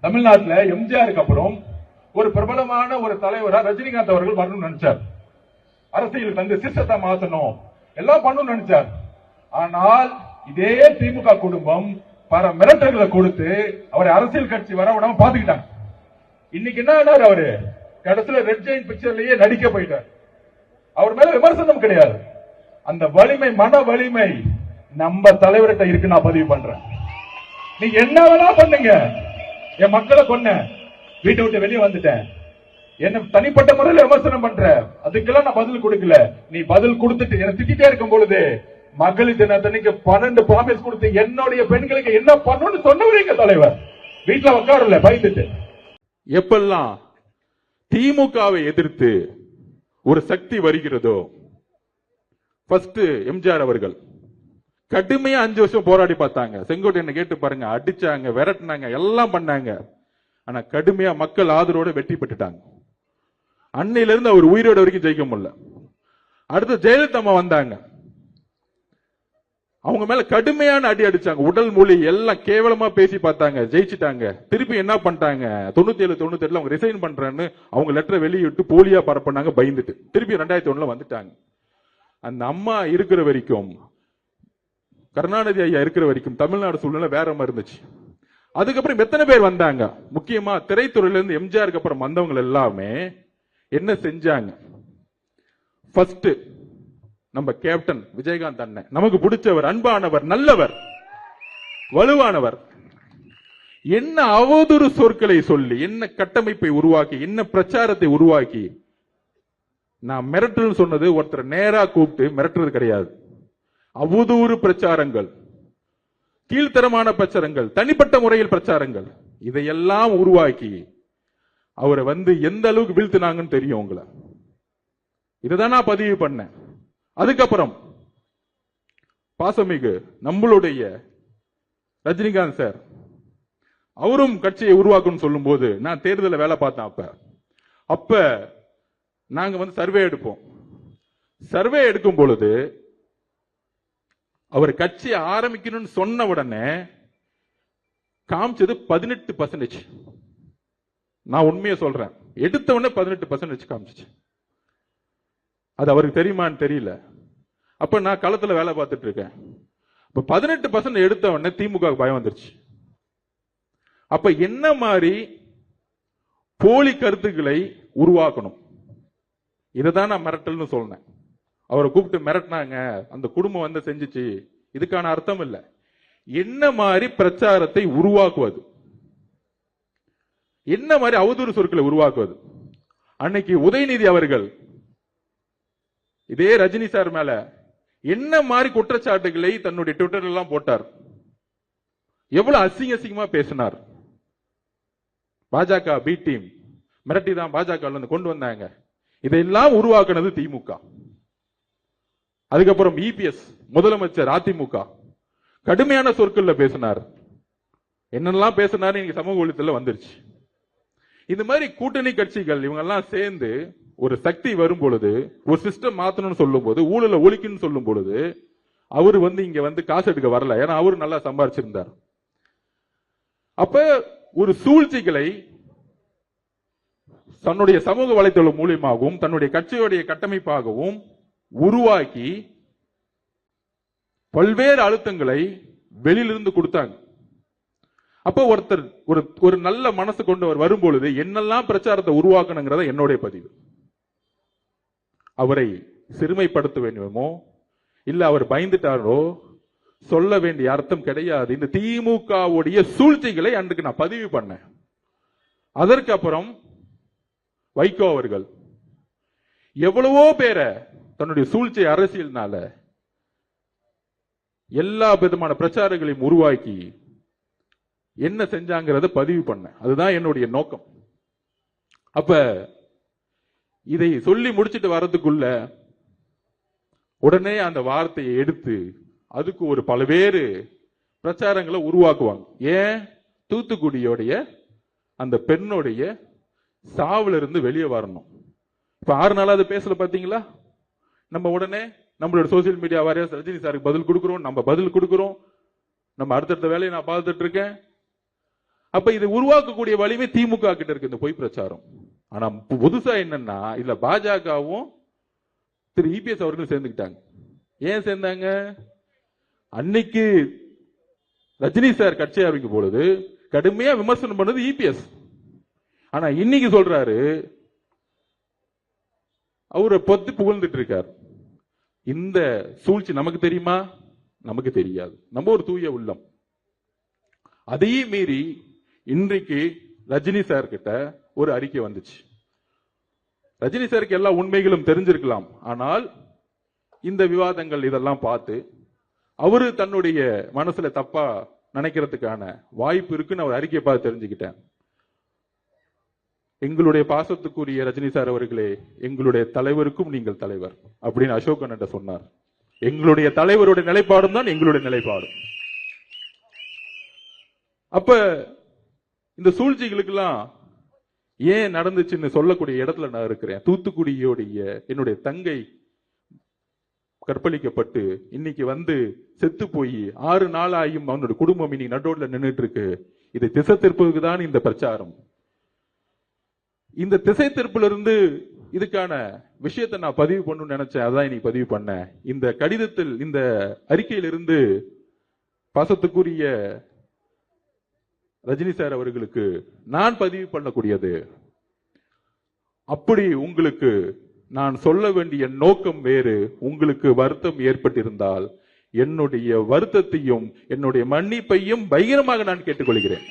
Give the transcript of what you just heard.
தமிழ்நாட்டுல எம்ஜிஆருக்கு அப்புறம் ஒரு பிரபலமான ஒரு தலைவரா ரஜினிகாந்த் அவர்கள் வரணும்னு நினைச்சார். அரசியல் தந்து சிஸ்டத்தை மாத்தணும் எல்லாம் பண்ணணும்னு நினைச்சார். ஆனால் இதே திமுக குடும்பம் பல மிரட்டல்களை கொடுத்து அவரை அரசியல் கட்சி வரவிடாம பாத்துக்கிட்டாங்க. இன்னைக்கு என்ன ஆனார்? அவரு கடைசியில ரெட் ஜெயின் பிக்சர்லயே நடிக்க போயிட்டார். அவர் மேல விமர்சனம் கிடையாது. அந்த வலிமை, மன வலிமை நம்ம தலைவர்கிட்ட இருக்கு. நான் பதிவு பண்றேன். நீங்க என்ன வேணா பண்ணுங்க. என் மக்களை கொன்ன, வீட்டை விட்டு வெளியே வந்துட்டேன், என்ன தனிப்பட்ட முறையில் விமர்சனம் பண்ற, அதுக்கெல்லாம் நான் பதில் கொடுக்கல. நீ பதில் கொடுத்துட்டு என்ன திட்டிட்டே இருக்கும் பொழுது மகளிர் தினத்தன்னைக்கு 12 ப்ராமிஸ் கொடுத்து என்னுடைய பெண்களுக்கு என்ன பண்ணணும்னு சொன்னவரீங்க தலைவர். வீட்டுல உட்காரல பயந்துட்டு. எப்பெல்லாம் திமுகவை எதிர்த்து ஒரு சக்தி வருகிறதோ, ஃபர்ஸ்ட் எம்ஜிஆர் அவர்கள் கடுமையா 5 வருஷம் போராடி பார்த்தாங்க. செங்கோட்டையனை கேட்டு பாருங்க, அடிச்சாங்க, விரட்டினாங்க, எல்லாம் பண்ணாங்க. ஆனா கடுமையா மக்கள் ஆதரவோட வெற்றி பெற்றுட்டாங்க. அன்னையில இருந்து அவர் உயிரோட வரைக்கும் ஜெயிக்க முடியல. அடுத்து ஜெயலலிதா அம்மா வந்தாங்க. அவங்க மேல கடுமையான அடி அடிச்சாங்க. உடல் மொழி எல்லாம் கேவலமா பேசி பார்த்தாங்க, ஜெயிச்சிட்டாங்க. திருப்பி என்ன பண்ணிட்டாங்க? 97, 98 அவங்க ரிசைன் பண்றேன்னு அவங்க லெட்டரை வெளியிட்டு போலியா பரப்பினாங்க, பயந்துட்டு. திருப்பி 2001 வந்துட்டாங்க. அந்த அம்மா இருக்கிற வரைக்கும், கருணாநிதி ஐயா இருக்கிற வரைக்கும் தமிழ்நாடு சூழ்நிலை வேற மாதிரி இருந்துச்சு. அதுக்கப்புறம் எத்தனை பேர் வந்தாங்க? முக்கியமா திரைத்துறையில இருந்து எம்ஜிஆருக்கு அப்புறம் வந்தவங்க எல்லாமே என்ன செஞ்சாங்க? ஃபர்ஸ்ட் நம்ம கேப்டன் விஜயகாந்த் அண்ணன் நமக்கு பிடிச்சவர், அன்பானவர், நல்லவர், வலுவானவர். என்ன அவதூறு சொற்களை சொல்லி, என்ன கட்டமைப்பை உருவாக்கி, என்ன பிரச்சாரத்தை உருவாக்கி, நான் மிரட்டல் சொன்னது ஒருத்தர் நேரா கூப்பிட்டு மிரட்டுறது கிடையாது. அவதூறு பிரச்சாரங்கள், கீழ்த்தரமான பிரச்சாரங்கள், தனிப்பட்ட முறையில் பிரச்சாரங்கள், இதையெல்லாம் உருவாக்கி அவரை எந்த அளவுக்கு வீழ்த்தினாங்கன்னு தெரியும் உங்களை. இதுதான் நான் பதிவு பண்ணேன். அதுக்கப்புறம் பாசமிகு நம்மளுடைய ரஜினிகாந்த் சார், அவரும் கட்சியை உருவாக்கணும்னு சொல்லும் போது நான் தேர்தலில் வேலை பார்த்தேன். அப்ப நாங்க சர்வே எடுப்போம். சர்வே எடுக்கும் பொழுது அவர் கட்சியை ஆரம்பிக்கணும்னு சொன்ன உடனே காமிச்சது 18%. நான் உண்மையை சொல்றேன், எடுத்த உடனே 18% காமிச்சிச்சு. அது அவருக்கு தெரியுமான்னு தெரியல. அப்ப நான் களத்துல வேலை பார்த்துட்டு இருக்கேன். இப்ப 18% எடுத்த உடனே திமுக பயம் வந்துருச்சு. அப்ப என்ன மாதிரி போலி கருத்துக்களை உருவாக்கணும், இதைதான் நான் மிரட்டல்னு சொன்னேன். அவரை கூப்பிட்டு மிரட்டினாங்க, அந்த குடும்பம் செஞ்சுச்சு, இதுக்கான அர்த்தம் இல்ல. என்ன மாதிரி பிரச்சாரத்தை உருவாக்குவது, என்ன மாதிரி அவதூறு சொற்களை உருவாக்குவது. அன்னைக்கு உதயநிதி அவர்கள் இதே ரஜினி சார் மேல என்ன மாதிரி குற்றச்சாட்டுகளை தன்னுடைய ட்விட்டர் எல்லாம் போட்டார், எவ்வளவு அசிங்கமா பேசினார். பாஜக பி டீம் மிரட்டி தான் பாஜக கொண்டு வந்தாங்க. இதையெல்லாம் உருவாக்குனது திமுக. அதுக்கப்புறம் இபிஎஸ் முதலமைச்சர் அதிமுக கடுமையான சொற்கள்ல பேசினார். என்னெல்லாம் பேசினார் இன்னைக்கு சமூக ஊடகத்துல வந்துருச்சு. இந்த மாதிரி கூட்டணி கட்சிகள் இவங்க எல்லாம் சேர்ந்து ஒரு சக்தி வரும் பொழுது, ஒரு சிஸ்டம் மாத்தணும்னு சொல்லும் போது, ஊழல ஒழிக்கணும்னு சொல்லும் பொழுது, அவரு இங்க காசு எடுக்க வரல. ஏன்னா அவரு நல்லா சம்பாரிச்சிருந்தார். அப்ப ஒரு சூழ்ச்சிகளை தன்னுடைய சமூக வலைத்தளம் மூலியமாகவும் தன்னுடைய கட்சியுடைய கட்டமைப்பாகவும் உருவாக்கி பல்வேறு அழுத்தங்களை வெளியிலிருந்து கொடுத்தாங்க. அப்ப ஒருத்தர் ஒரு நல்ல மனசு கொண்டவர் வரும்பொழுது என்னெல்லாம் பிரச்சாரத்தை உருவாக்கணுங்கிறத என்னுடைய பதிவு. அவரை சிறுமைப்படுத்த வேண்டுமோ இல்ல அவர் பயந்துட்டாரோ சொல்ல வேண்டிய அர்த்தம் கிடையாது. இந்த திமுகவுடைய சூழ்ச்சிகளை அன்றைக்கு நான் பதிவு பண்ணேன். அதற்கு அப்புறம் வைகோ அவர்கள் எவ்வளவோ பேரை தன்னுடைய சூழ்ச்சி அரசியல்னால எல்லா விதமான பிரச்சாரங்களையும் உருவாக்கி என்ன செஞ்சாங்கிறத பதிவு பண்ண. அதுதான் என்னுடைய நோக்கம். அப்ப இதை சொல்லி முடிச்சிட்டு வர்றதுக்குள்ள உடனே அந்த வார்த்தையை எடுத்து அதுக்கு ஒரு பல்வேறு பிரச்சாரங்களை உருவாக்குவாங்க. ஏன்? தூத்துக்குடியோடைய அந்த பெண்ணுடைய சாவுல இருந்து வெளியே வரணும். இப்ப 6 நாளா அது பேசல பாத்தீங்களா? நம்ம உடனே நம்மளோட சோசியல் மீடியா வாரியா ரஜினி சாருக்கு பதில் கொடுக்கிறோம், நம்ம பதில் கொடுக்கிறோம். நம்ம அடுத்தடுத்த வேலையை நான் பார்த்துட்டு இருக்கேன். அப்ப இது உருவாக்கக்கூடிய வலிமை திமுக கிட்ட இருக்கு இந்த பொய் பிரச்சாரம். ஆனா புதுசா என்னன்னா இதுல பாஜகவும் திரு இபிஎஸ் அவர்கள் சேர்ந்துக்கிட்டாங்க. ஏன் சேர்ந்தாங்க? அன்னைக்கு ரஜினி சார் கட்சி ஆரம்பிக்கும் பொழுது கடுமையா விமர்சனம் பண்ணது இபிஎஸ். ஆனா இன்னைக்கு சொல்றாரு, அவரை பொத்து புகழ்ந்துட்டு இருக்கார். இந்த சூழ்ச்சி நமக்கு தெரியுமா? நமக்கு தெரியாது. நம்ம ஒரு தூய உள்ளம். அதையே மீறி இன்றைக்கு ரஜினி சார் கிட்ட ஒரு அறிக்கை வந்துச்சு. ரஜினி சாருக்கு எல்லா உண்மைகளும் தெரிஞ்சிருக்கலாம். ஆனால் இந்த விவாதங்கள் இதெல்லாம் பார்த்து அவரு தன்னுடைய மனசுல தப்பா நினைக்கிறதுக்கான வாய்ப்பு இருக்குன்னு அவர் அறிக்கையை பார்த்து தெரிஞ்சுக்கிட்டேன். எங்களுடைய பாசத்துக்குரிய ரஜினி சார் அவர்களே, எங்களுடைய தலைவருக்கும் நீங்கள் தலைவர் அப்படின்னு அசோகன் என்ற சொன்னார். எங்களுடைய தலைவருடைய நிலைப்பாடும் தான் எங்களுடைய நிலைப்பாடும். அப்ப இந்த சூழ்ச்சிகளுக்கெல்லாம் ஏன் நடந்துச்சுன்னு சொல்லக்கூடிய இடத்துல நான் இருக்கிறேன். தூத்துக்குடியோடைய என்னுடைய தங்கை கற்பழிக்கப்பட்டு இன்னைக்கு வந்து செத்து போய் 6 நாள் ஆயும் அவனுடைய குடும்பம் இன்னைக்கு நடுரோட்ல நின்றுட்டு இருக்கு. இதை திசை திருப்பதுக்கு தான் இந்த பிரச்சாரம். இந்த திசை திருப்புல இருந்து இதுக்கான விஷயத்தை நான் பதிவு பண்ணணும்னு நினைச்சேன். அதான் இன்னைக்கு பதிவு பண்ணேன். இந்த கடிதத்தில், இந்த அறிக்கையிலிருந்து பாசத்துக்குரிய ரஜினி சார் அவர்களுக்கு நான் பதிவு பண்ணக்கூடியது, அப்படி உங்களுக்கு நான் சொல்ல வேண்டிய நோக்கம் வேறு, உங்களுக்கு வருத்தம் ஏற்பட்டிருந்தால் என்னுடைய வருத்தத்தையும் என்னுடைய மன்னிப்பையும் பகிரமாக நான் கேட்டுக்கொள்கிறேன்.